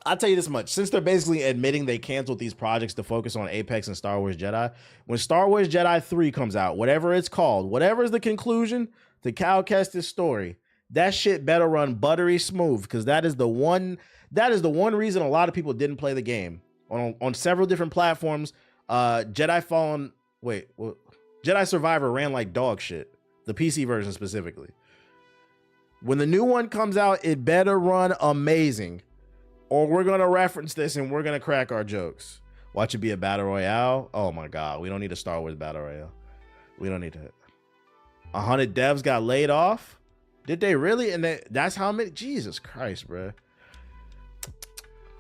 I'll tell you this much. Since they're basically admitting they canceled these projects to focus on Apex and Star Wars Jedi, when Star Wars Jedi 3 comes out, whatever it's called, whatever is the conclusion to Cal Kestis' story, that shit better run buttery smooth, because that is the one reason a lot of people didn't play the game. On several different platforms, Jedi Survivor ran like dog shit. The PC version specifically. When the new one comes out, it better run amazing. Or we're going to reference this and we're going to crack our jokes. Watch it be a battle royale. Oh my God. We don't need a Star Wars battle royale. We don't need that. 100 devs got laid off. Did they really? And that's how many? Jesus Christ, bro.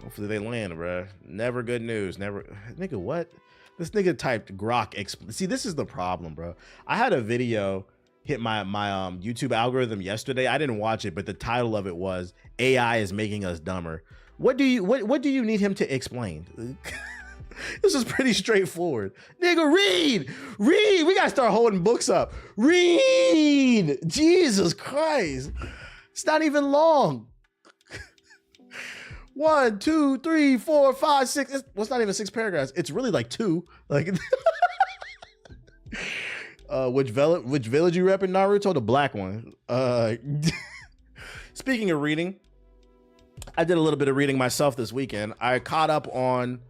Hopefully they land, bro. Never good news. Never. Nigga, what? This nigga typed Grok. See, this is the problem, bro. I had a video hit my YouTube algorithm yesterday. I didn't watch it, but the title of it was AI is making us dumber. What do you need him to explain? This is pretty straightforward. Nigga, read. We gotta start holding books up. Read. Jesus Christ. It's not even long. 1, 2, 3, 4, 5, 6. Well, it's not even 6 paragraphs. It's really like 2. Like, which village you rep in Naruto? The black one. Speaking of reading, I did a little bit of reading myself this weekend. I caught up on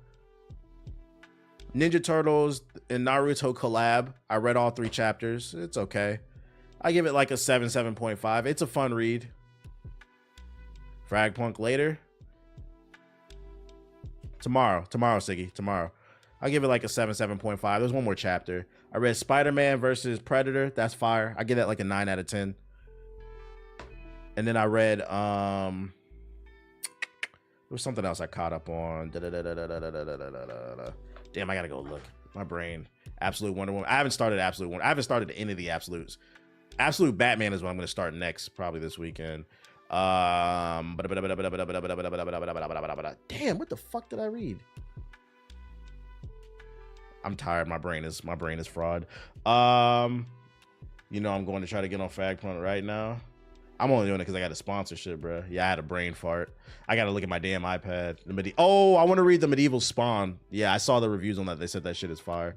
Ninja Turtles and Naruto collab. I read all 3 chapters. It's okay. I give it like a 7, 7.5. It's a fun read. Fragpunk later. Tomorrow, Siggy, tomorrow. I'll give it like a 7, 7.5. There's one more chapter. I read Spider-Man versus Predator. That's fire. I give that like a 9 out of 10. And then I read, there was something else I caught up on. Damn, I gotta go look. My brain. Absolute Wonder Woman. I haven't started Absolute Wonder. I haven't started any of the Absolutes. Absolute Batman is what I'm gonna start next, probably this weekend. Damn, what the fuck did I read? I'm tired. My brain is fraud. You know I'm going to try to get on Fragpunk right now. I'm only doing it because I got a sponsorship, bro. Yeah, I had a brain fart. I got to look at my damn iPad. I want to read the Medieval Spawn. Yeah, I saw the reviews on that. They said that shit is fire.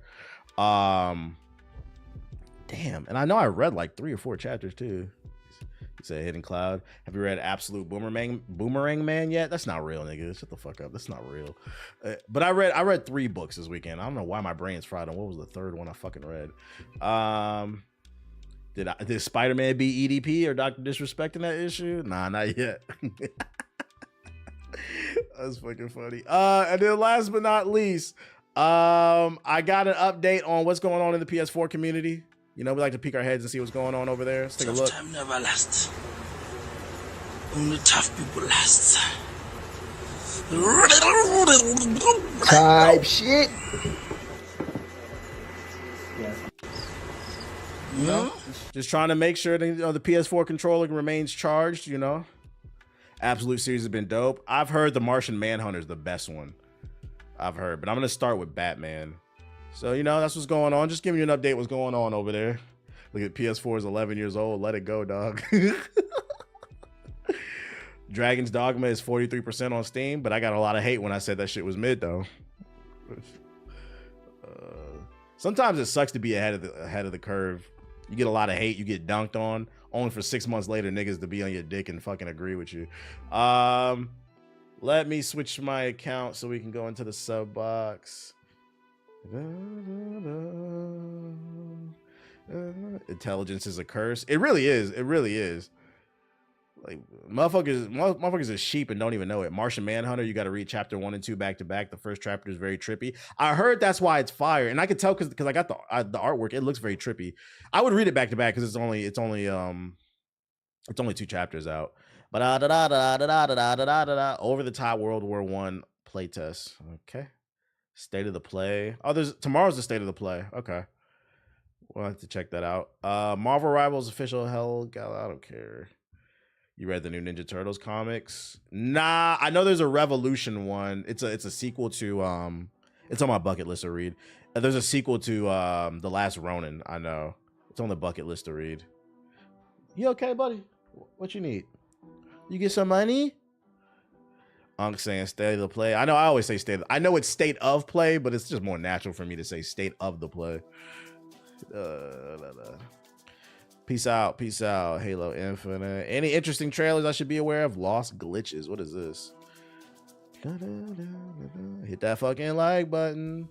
Damn, and I know I read like 3 or 4 chapters too. He said Hidden Cloud. Have you read Absolute Boomerang Man yet? That's not real, nigga. Shut the fuck up. That's not real. But I read 3 books this weekend. I don't know why my brain's fried on what was the 3rd one I fucking read. Did Spider-Man beat EDP or Dr. Disrespect in that issue? Nah, not yet. That's fucking funny. And then last but not least, I got an update on what's going on in the PS4 community. You know, we like to peek our heads and see what's going on over there. Let's take a look. Tough time never lasts. Only tough people last. Type shit. You know, just trying to make sure that, you know, the PS4 controller remains charged, you know. Absolute series has been dope. I've heard the Martian Manhunter is the best one. I've heard, but I'm going to start with Batman. So, you know, that's what's going on. Just giving you an update what's going on over there. Look at PS4 is 11 years old. Let it go, dog. Dragon's Dogma is 43% on Steam, but I got a lot of hate when I said that shit was mid, though. Sometimes it sucks to be ahead of the curve. You get a lot of hate, you get dunked on, only for 6 months later niggas to be on your dick and fucking agree with you. Let me switch my account so we can go into the sub box. Intelligence is a curse. It really is. It really is. Like motherfuckers are sheep and don't even know it. Martian Manhunter, you got to read chapter 1 and 2 back to back. The first chapter is very trippy. I heard that's why it's fire, and I could tell because I got the artwork. It looks very trippy. I would read it back to back because it's only 2 chapters out. But over the top World War I playtest. Okay. State of the play. Oh, tomorrow's the state of the play. Okay. We'll have to check that out. Marvel Rivals official Hell Gala. I don't care. You read the new Ninja Turtles comics? Nah, I know there's a Revolution one. It's a sequel to it's on my bucket list to read. There's a sequel to The Last Ronin. I know. It's on the bucket list to read. You okay, buddy? What you need? You get some money? Unc saying state of the play. I know I always say I know it's state of play, but it's just more natural for me to say state of the play. Peace out. Halo Infinite. Any interesting trailers I should be aware of? Lost Glitches. What is this? Hit that fucking like button.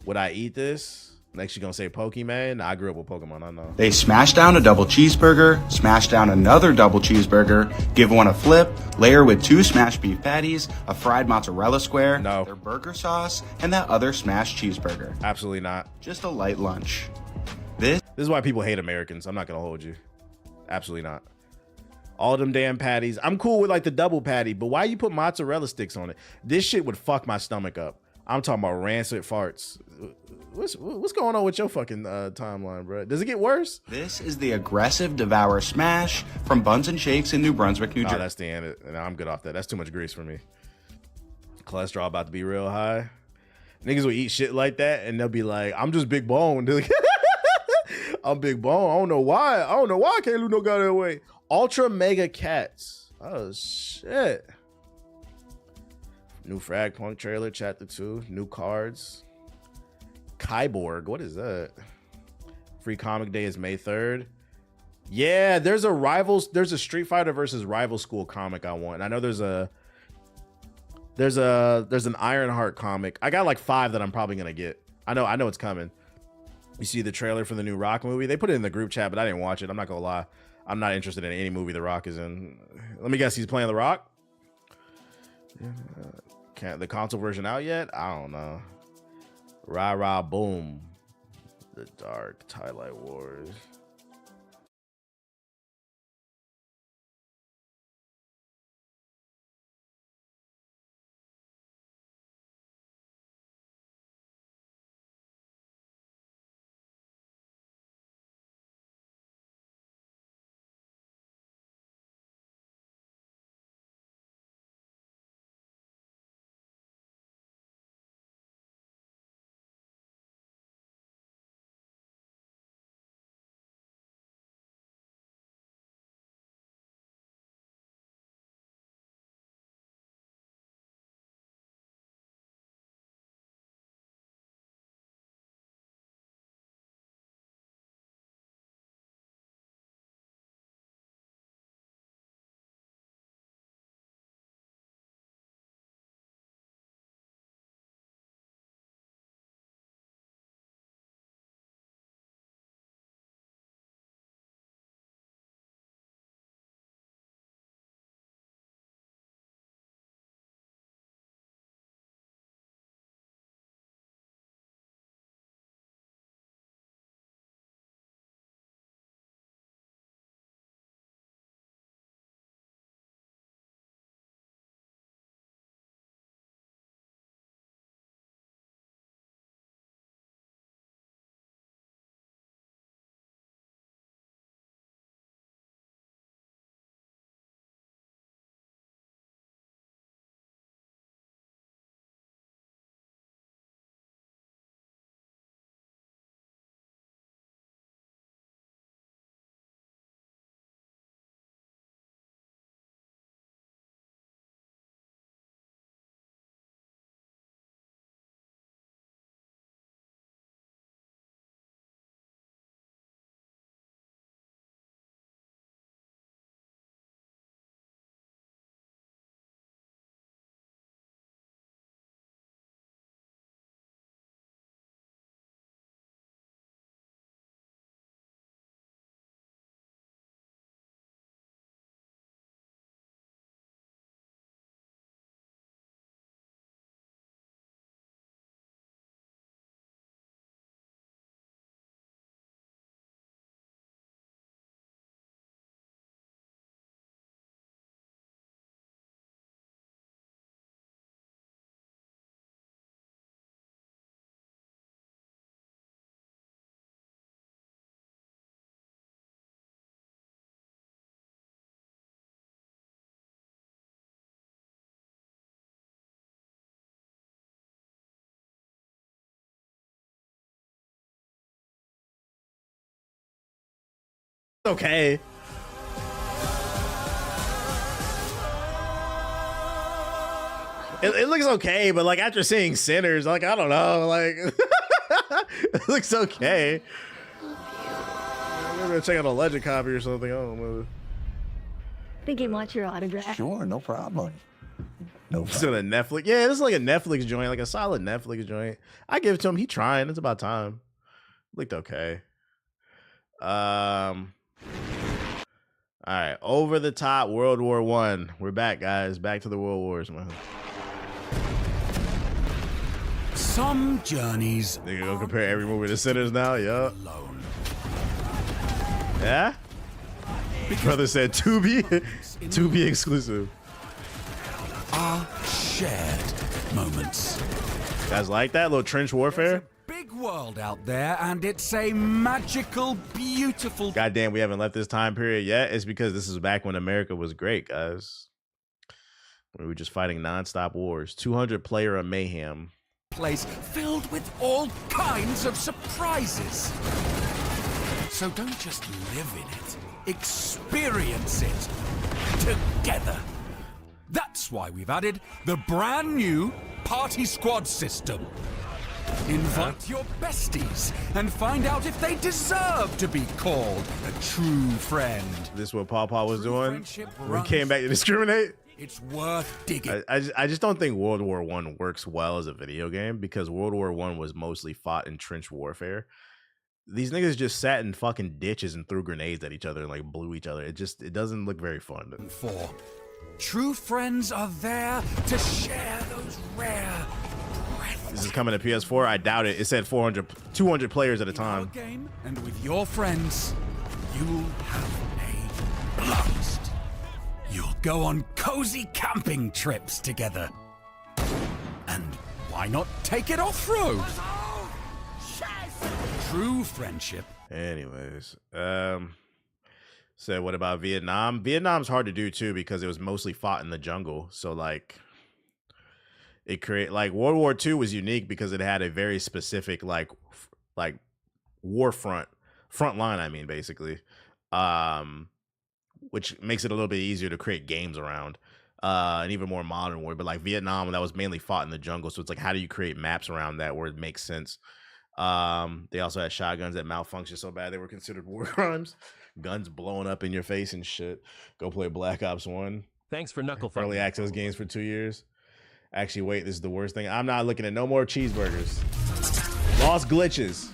Would I eat this? Next, you're gonna say Pokemon? Nah, I grew up with Pokemon. I know. They smash down a double cheeseburger, smash down another double cheeseburger, give one a flip, layer with 2 smashed beef patties, a fried mozzarella square, their burger sauce, and that other smashed cheeseburger. Absolutely not. Just a light lunch. This is why people hate Americans. I'm not gonna hold you. Absolutely not. All them damn patties. I'm cool with like the double patty, but why you put mozzarella sticks on it? This shit would fuck my stomach up. I'm talking about rancid farts. What's going on with your fucking timeline, bro? Does it get worse? This is the aggressive Devour Smash from Buns and Shakes in New Brunswick, New Jersey. Oh, that's the end. I'm good off that. That's too much grease for me. Cholesterol about to be real high. Niggas will eat shit like that and they'll be like, I'm just big boned. I'm big bone. I don't know why I can't lose no goddamn weight. Ultra Mega Cats. Oh shit. New Frag Punk trailer, chapter 2. New cards. Kyborg, what is that? Free comic day is May 3rd. Yeah, there's a Street Fighter versus Rival School comic I want. And I know there's an Ironheart comic. I got like 5 that I'm probably gonna get. I know it's coming. You see the trailer for the new Rock movie? They put it in the group chat, but I didn't watch it. I'm not gonna lie. I'm not interested in any movie The Rock is in. Let me guess, he's playing The Rock? Can't the console version out yet? I don't know. Rah rah boom. The Dark Twilight Wars. Okay. It looks okay, but like after seeing Sinners, like I don't know, like it looks okay. I'm gonna check out a legend copy or something. I don't know. Think he wants your autograph. Sure, no problem. No It's on a Netflix. Yeah, this is like a Netflix joint, like a solid Netflix joint. I give it to him. He trying. It's about time. Looked okay. All right, Over the Top World War I. We're back, guys. Back to the World Wars, man. Some journeys. They gonna compare every movie to Sinners now, yup. Yeah? Brother said to be exclusive. Are shared moments. Guys like that little trench warfare? Big world out there, and it's a magical, beautiful. Goddamn, we haven't left this time period yet. It's because this is back when America was great, guys. We were just fighting nonstop wars. 200 player of mayhem. Place filled with all kinds of surprises. So don't just live in it, experience it together. That's That's why we've added the brand new Party Squad system. Invite your besties and find out if they deserve to be called a true friend. This is what Paw was doing friendship when he runs came back to discriminate. It's worth digging. I just don't think World War I works well as a video game because World War I was mostly fought in trench warfare. These niggas just sat in fucking ditches and threw grenades at each other and like blew each other. It doesn't look very fun. 4. True friends are there to share those rare. This is coming to PS4. I doubt it. It said 200 players at a time. Game, and with your friends, you'll have a blast. You'll go on cozy camping trips together. And why not take it off-road? True friendship. Anyways, so what about Vietnam? Vietnam's hard to do too because it was mostly fought in the jungle. So like World War II was unique because it had a very specific like war front line, I mean, basically. Which makes it a little bit easier to create games around. And even more modern war. But like Vietnam, that was mainly fought in the jungle. So it's like, how do you create maps around that where it makes sense? They also had shotguns that malfunctioned so bad they were considered war crimes. Guns blowing up in your face and shit. Go play Black Ops 1. Thanks for knuckle early access games for 2 years. Actually, wait, this is the worst thing. I'm not looking at no more cheeseburgers. Lost glitches.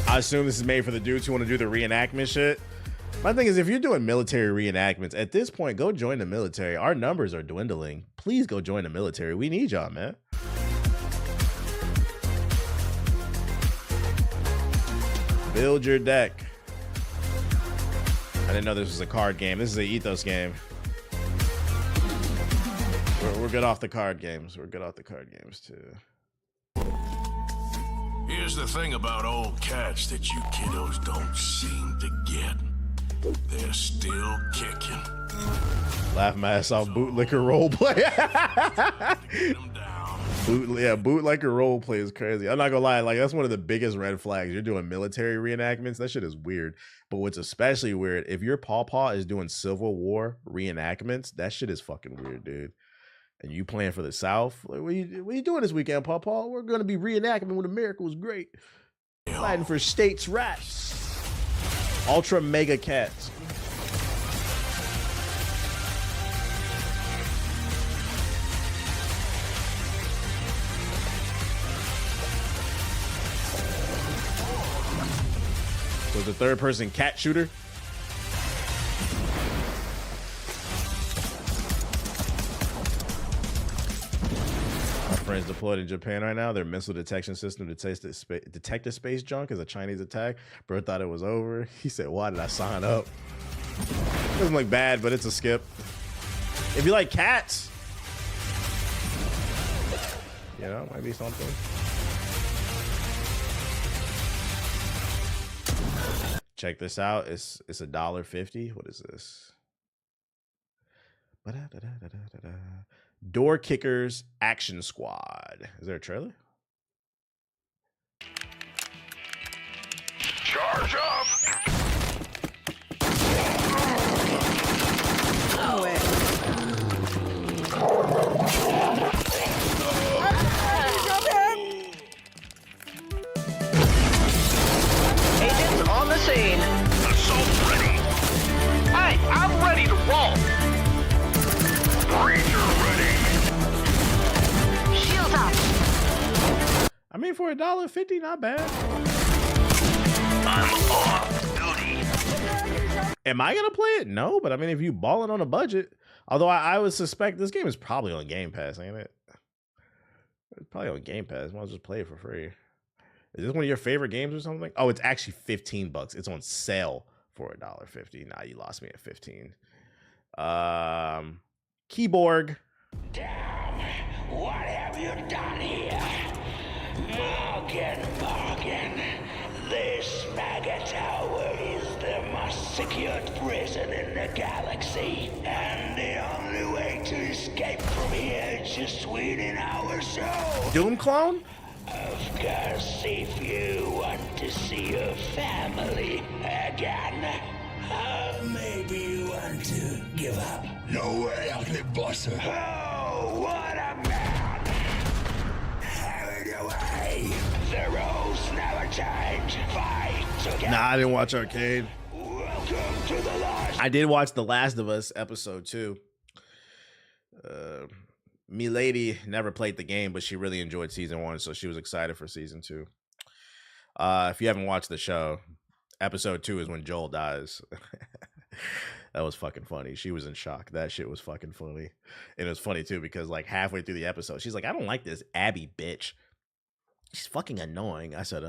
I assume this is made for the dudes who want to do the reenactment shit. My thing is, if you're doing military reenactments, at this point, go join the military. Our numbers are dwindling. Please go join the military. We need y'all, man. Build your deck. I didn't know this was a card game. This is an ethos game. We're good off the card games. We're good off the card games, too. Here's the thing about old cats that you kiddos don't seem to get. They're still kicking. Laugh my ass off, bootlicker roleplay. Bootlicker roleplay is crazy. I'm not gonna lie, like that's one of the biggest red flags. You're doing military reenactments. That shit is weird. But what's especially weird, if your pawpaw is doing Civil War reenactments, that shit is fucking weird, dude. And you playing for the South? Like, what you doing this weekend, pawpaw? We're gonna be reenacting when America was great. Fighting for states' rights. Ultra mega cats. So the third person cat shooter. My friends deployed in Japan right now. Their missile detection system detected space junk as a Chinese attack. Bro thought it was over. He said, why did I sign up? Doesn't look bad, but it's a skip. If you like cats, you know, might be something. Check this out. It's $1.50. What is this? Door Kickers Action Squad. Is there a trailer? Charge up! Agents on the scene. Assault ready. Hey, I'm ready to roll. Breacher ready. Shield up. I mean, for $1.50, not bad. I'm off duty. Am I gonna play it? No, but I mean, if you balling on a budget, although I would suspect this game is probably on Game Pass, ain't it? It's probably on Game Pass. Might as well just play it for free. Is this one of your favorite games or something? Oh, it's actually $15. It's on sale for $1.50. Nah, you lost me at 15. Keyboard. Damn, what have you done here? Morgan. This mega tower is the most secured prison in the galaxy. And the only way to escape from here is to sweeten our soul. Doom clone? Of course, if you want to see your family again. Maybe you want to give up No way I can bust her. Oh, what a man! Have it away. The rules never change. Fight together. Nah, I didn't watch Arcade. Welcome to the last. I did watch The Last of Us episode 2. Me lady never played the game, but she really enjoyed season 1, so she was excited for season 2. If you haven't watched the show, episode 2 is when Joel dies. That was fucking funny. She was in shock. That shit was fucking funny. And it was funny too because like halfway through the episode, she's like, I don't like this Abby bitch. She's fucking annoying. I said,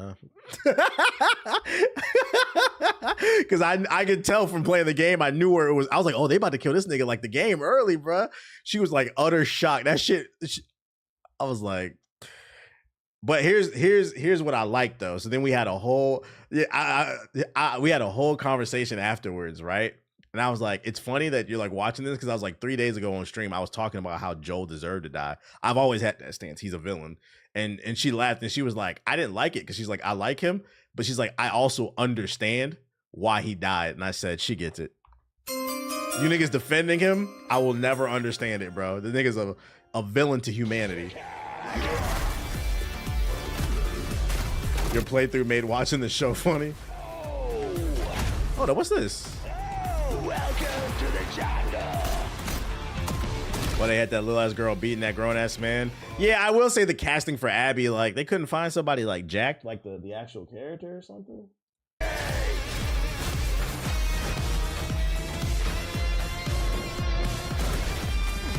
because I could tell from playing the game, I knew where it was. I was like, oh, they about to kill this nigga like the game early, bruh. She was like utter shock. That shit, I was like, but here's what I like though. So then we had a whole, we had a whole conversation afterwards, right? And I was like, it's funny that you're like watching this because I was like 3 days ago on stream, I was talking about how Joel deserved to die. I've always had that stance. He's a villain. And she laughed and she was like, I didn't like it because she's like, I like him. But she's like, I also understand why he died. And I said, she gets it. You niggas defending him, I will never understand it, bro. The nigga's a villain to humanity. Your playthrough made watching the show funny. Hold on, what's this? Welcome to the jungle. Well, they had that little ass girl beating that grown ass man. Yeah, I will say the casting for Abby, like they couldn't find somebody like Jack, like the actual character or something.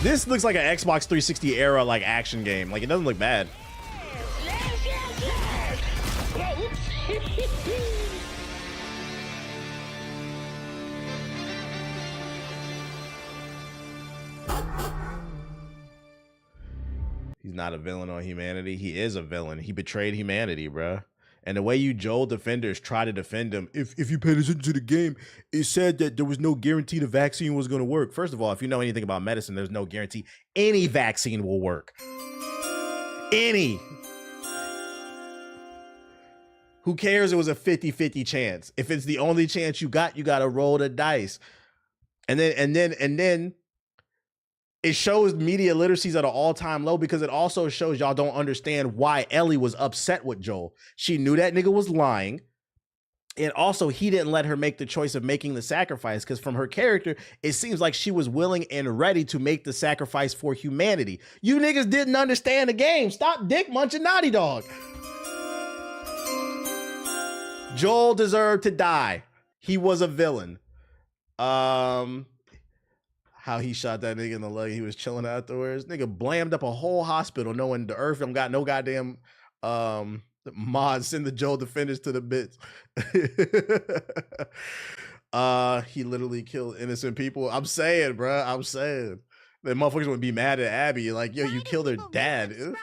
This looks like an Xbox 360 era like action game. Like it doesn't look bad. He's not a villain on humanity. He is a villain. He betrayed humanity, bruh. And the way you Joel defenders try to defend him, if you paid attention to the game, it said that there was no guarantee the vaccine was going to work. First of all, if you know anything about medicine, there's no guarantee any vaccine will work. Any. Who cares? It was a 50-50 chance. If it's the only chance you got to roll the dice. And then it shows media literacy's at an all-time low because it also shows y'all don't understand why Ellie was upset with Joel. She knew that nigga was lying. And also, he didn't let her make the choice of making the sacrifice because from her character, it seems like she was willing and ready to make the sacrifice for humanity. You niggas didn't understand the game. Stop dick munching Naughty Dog. Joel deserved to die. He was a villain. How he shot that nigga in the leg. He was chilling afterwards. Nigga blamed up a whole hospital knowing the earth don't got no goddamn mods. Send the Joel defenders to the bits. He literally killed innocent people. I'm saying, bruh. I'm saying. The motherfuckers would be mad at Abby. Like, yo, you killed her dad.